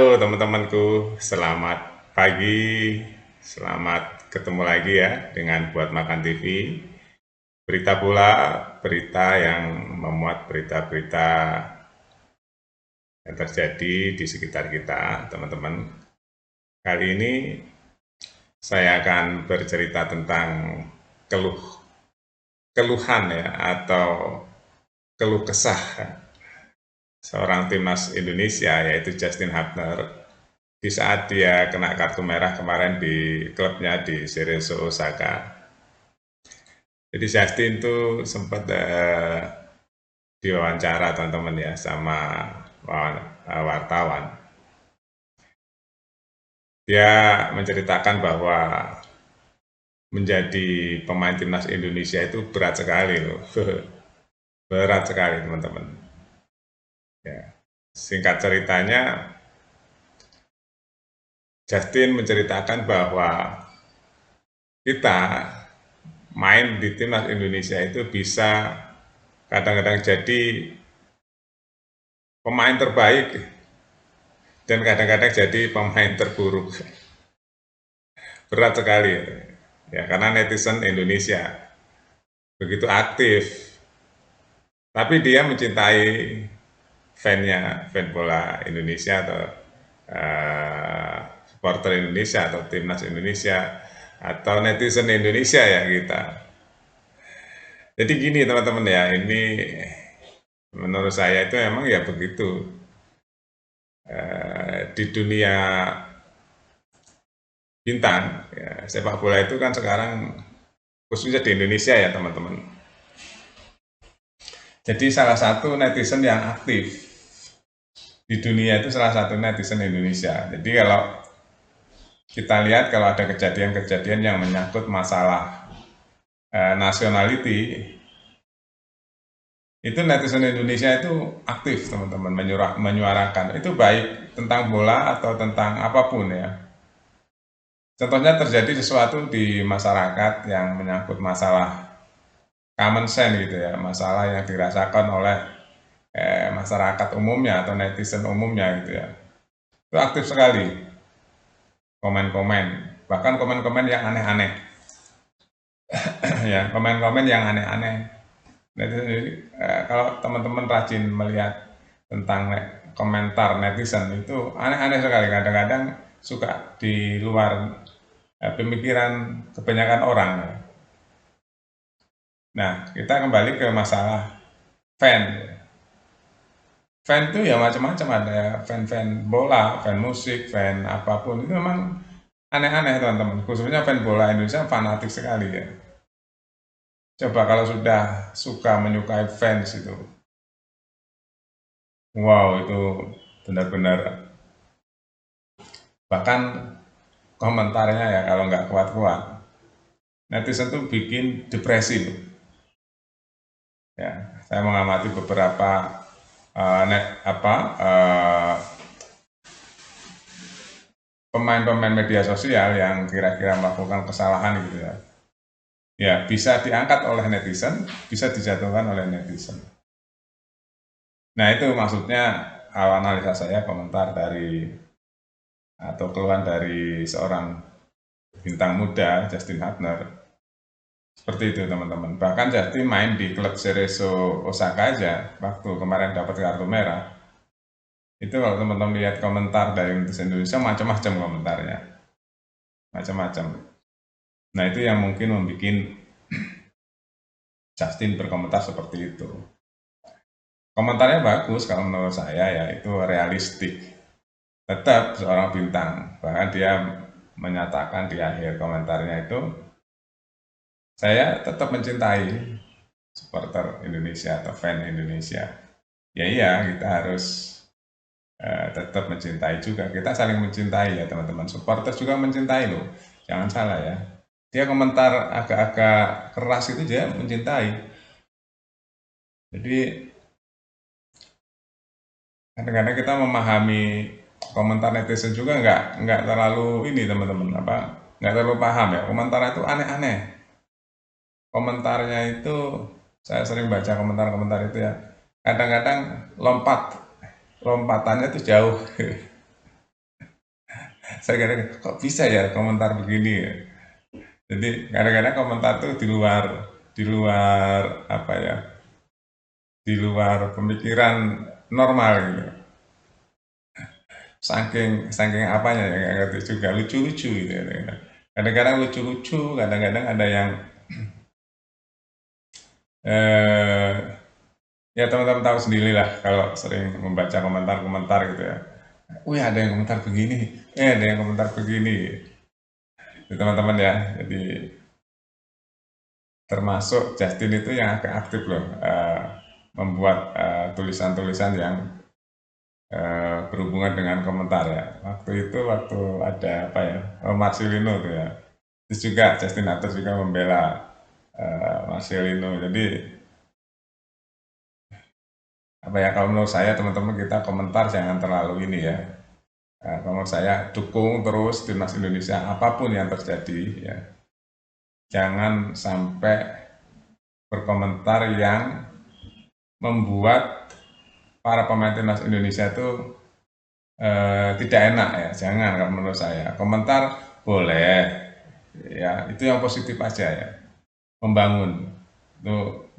Halo teman-temanku, selamat pagi, selamat ketemu lagi ya dengan Buat Makan TV. Berita pula, berita yang memuat berita-berita yang terjadi di sekitar kita, teman-teman. Kali ini saya akan bercerita tentang keluh keluhan ya atau keluh kesah seorang timnas Indonesia yaitu Justin Hubner di saat dia kena kartu merah kemarin di klubnya di Cerezo Osaka. Jadi Justin tuh sempat diwawancara teman-teman ya sama wartawan. Dia menceritakan bahwa menjadi pemain timnas Indonesia itu berat sekali loh. Berat sekali teman-teman. Ya. Singkat ceritanya, Justin menceritakan bahwa kita main di timnas Indonesia itu bisa kadang-kadang jadi pemain terbaik dan kadang-kadang jadi pemain terburuk. Berat sekali ya karena netizen Indonesia begitu aktif, tapi dia mencintai fan bola Indonesia atau supporter Indonesia atau timnas Indonesia atau netizen Indonesia ya kita. Jadi gini teman-teman ya, ini menurut saya itu emang ya begitu. Di dunia bintang ya, sepak bola itu kan sekarang khususnya di Indonesia ya teman-teman. Jadi salah satu netizen yang aktif di dunia itu salah satu netizen Indonesia. Jadi kalau kita lihat kalau ada kejadian-kejadian yang menyangkut masalah nationality, itu netizen Indonesia itu aktif teman-teman menyuarakan. Itu baik tentang bola atau tentang apapun ya. Contohnya terjadi sesuatu di masyarakat yang menyangkut masalah common sense gitu ya, masalah yang dirasakan oleh masyarakat umumnya atau netizen umumnya gitu ya. Itu aktif sekali komen-komen, bahkan komen-komen yang aneh-aneh. Ya, komen-komen yang aneh-aneh. Kalau teman-teman rajin melihat tentang komentar netizen itu aneh-aneh sekali, kadang-kadang suka di luar pemikiran kebanyakan orang. Nah, kita kembali ke masalah fan. Fan itu ya macam-macam, ada fan-fan bola, fan musik, fan apapun. Itu memang aneh-aneh teman-teman. Khususnya fan bola Indonesia fanatik sekali ya. Coba kalau sudah suka menyukai fans itu, wow itu benar-benar, bahkan komentarnya ya kalau nggak kuat-kuat, netizen tuh bikin depresi loh. Ya, saya mengamati beberapa pemain-pemain media sosial yang kira-kira melakukan kesalahan gitu ya. Ya, bisa diangkat oleh netizen, bisa dijatuhkan oleh netizen. Nah, itu maksudnya analisa saya, komentar dari atau keluhan dari seorang bintang muda Justin Hubner. Seperti itu teman-teman. Bahkan Justin main di klub Cerezo Osaka aja waktu kemarin dapat kartu merah. Itu kalau teman-teman lihat komentar dari netizen Indonesia macam-macam komentarnya. Macam-macam. Nah, itu yang mungkin membuat Justin berkomentar seperti itu. Komentarnya bagus kalau menurut saya ya, itu realistik. Tetap seorang bintang, bahkan dia menyatakan di akhir komentarnya itu, saya tetap mencintai supporter Indonesia atau fan Indonesia. Ya iya, kita harus tetap mencintai juga. Kita saling mencintai ya teman-teman. Supporter juga mencintai loh. Jangan salah ya. Dia komentar agak-agak keras itu dia mencintai. Jadi kadang-kadang kita memahami komentar netizen juga nggak terlalu ini teman-teman, nggak terlalu paham ya. Komentar itu aneh-aneh. Komentarnya itu saya sering baca komentar-komentar itu ya. Kadang-kadang lompatannya itu jauh. Saya kadang kok bisa ya komentar begini ya. Jadi kadang-kadang komentar tuh di luar apa ya, di luar pemikiran normal gitu. Saking apanya ya nggak ngerti juga, lucu-lucu gitu ya. Kadang-kadang lucu-lucu, kadang-kadang ada yang eh, ya teman-teman tahu sendiri lah kalau sering membaca komentar-komentar gitu ya. Wih ada yang komentar begini, ada yang komentar begini. Itu teman-teman ya. Jadi termasuk Justin itu yang agak aktif loh, membuat tulisan-tulisan yang berhubungan dengan komentar ya. Waktu ada apa ya, Marcelino tuh ya. Terus juga Justin Atas juga membela Marcelino. Jadi apa ya, kalau menurut saya teman-teman kita komentar jangan terlalu ini ya. Kalau menurut saya dukung terus timnas Indonesia apapun yang terjadi ya. Jangan sampai berkomentar yang membuat para pemain timnas Indonesia itu tidak enak ya. Jangan kalau menurut saya. Komentar boleh ya, itu yang positif aja ya. Membangun.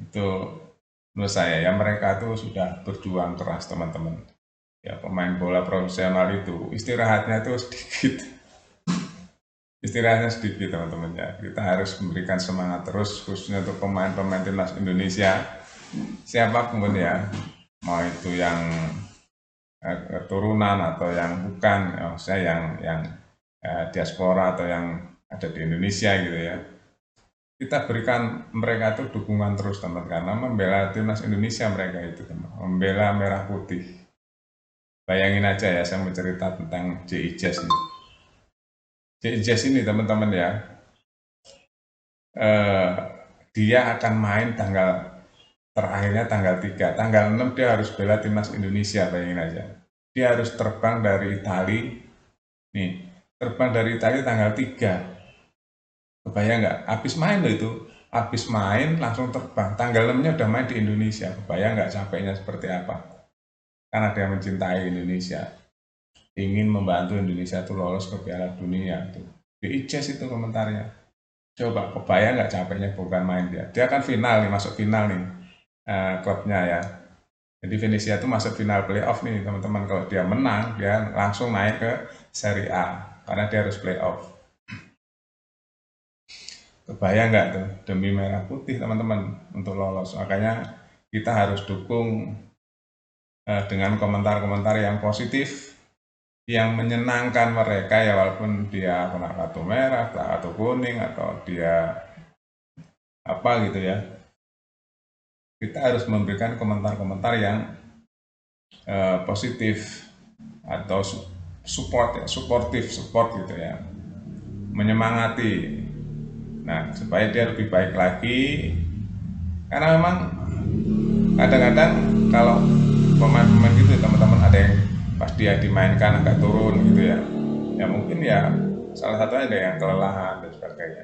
Itu menurut saya ya, mereka itu sudah berjuang keras teman-teman. Ya pemain bola profesional itu istirahatnya itu sedikit. Istirahatnya sedikit teman-teman ya. Kita harus memberikan semangat terus khususnya untuk pemain-pemain timnas Indonesia. Siapapun ya, mau itu yang keturunan atau yang bukan, saya yang diaspora atau yang ada di Indonesia gitu ya. Kita berikan mereka itu dukungan terus teman, karena membela timnas Indonesia mereka itu teman, membela merah putih. Bayangin aja ya, saya mau cerita tentang J.I. Jazz ini. J.I. Jazz ini teman-teman ya, dia akan main terakhirnya tanggal 3, tanggal 6 dia harus bela timnas Indonesia, bayangin aja. Dia harus terbang dari Itali, nih, terbang dari Itali tanggal 3. Kebayang nggak? Habis main loh itu, habis main langsung terbang. Tanggal 6-nya udah main di Indonesia. Kebayang nggak capeknya seperti apa? Karena dia mencintai Indonesia, ingin membantu Indonesia itu lolos ke Piala Dunia. Di Jazz itu komentarnya. Coba kebayang nggak capeknya bukan main dia. Dia kan final nih, masuk final nih klubnya ya. Jadi Venezia itu masuk final playoff nih teman-teman. Kalau dia menang, dia langsung naik ke Serie A karena dia harus playoff. Kebayang nggak tuh, demi merah putih teman-teman untuk lolos. Makanya kita harus dukung dengan komentar-komentar yang positif, yang menyenangkan mereka ya, walaupun dia kena kartu merah, kartu kuning, atau dia apa gitu ya. Kita harus memberikan komentar-komentar yang positif atau support gitu ya, menyemangati. Nah, supaya dia lebih baik lagi, karena memang kadang-kadang kalau pemain-pemain gitu teman-teman, ada yang pas dia dimainkan agak turun gitu ya, ya mungkin ya salah satunya ada yang kelelahan dan sebagainya.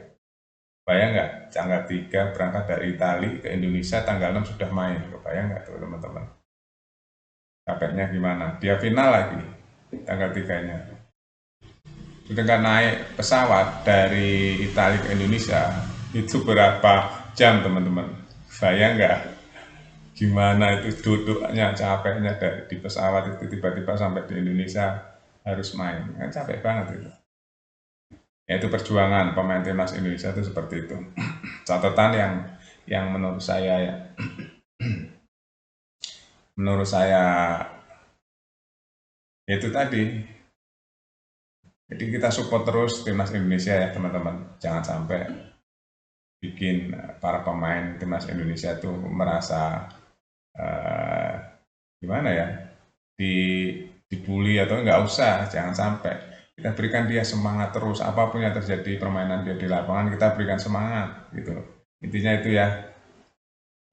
Bayang nggak, tanggal 3 berangkat dari Itali ke Indonesia, tanggal 6 sudah main. Kebayang nggak tuh teman-teman? Capeknya gimana? Dia final lagi tanggal 3-nya. Ketika naik pesawat dari Italia ke Indonesia, itu berapa jam teman-teman? Bayang nggak gimana itu duduknya, capeknya di pesawat itu, tiba-tiba sampai di Indonesia harus main. Kan capek banget itu. Ya itu perjuangan pemain timnas Indonesia itu seperti itu. Catatan yang menurut saya ya, menurut saya itu tadi. Jadi kita support terus timnas Indonesia ya teman-teman. Jangan sampai bikin para pemain timnas Indonesia itu merasa gimana ya, dibully atau nggak usah, jangan sampai. Kita berikan dia semangat terus, apapun yang terjadi permainan dia di lapangan, kita berikan semangat gitu. Intinya itu ya.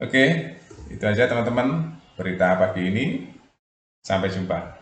Oke, itu aja teman-teman berita pagi ini. Sampai jumpa.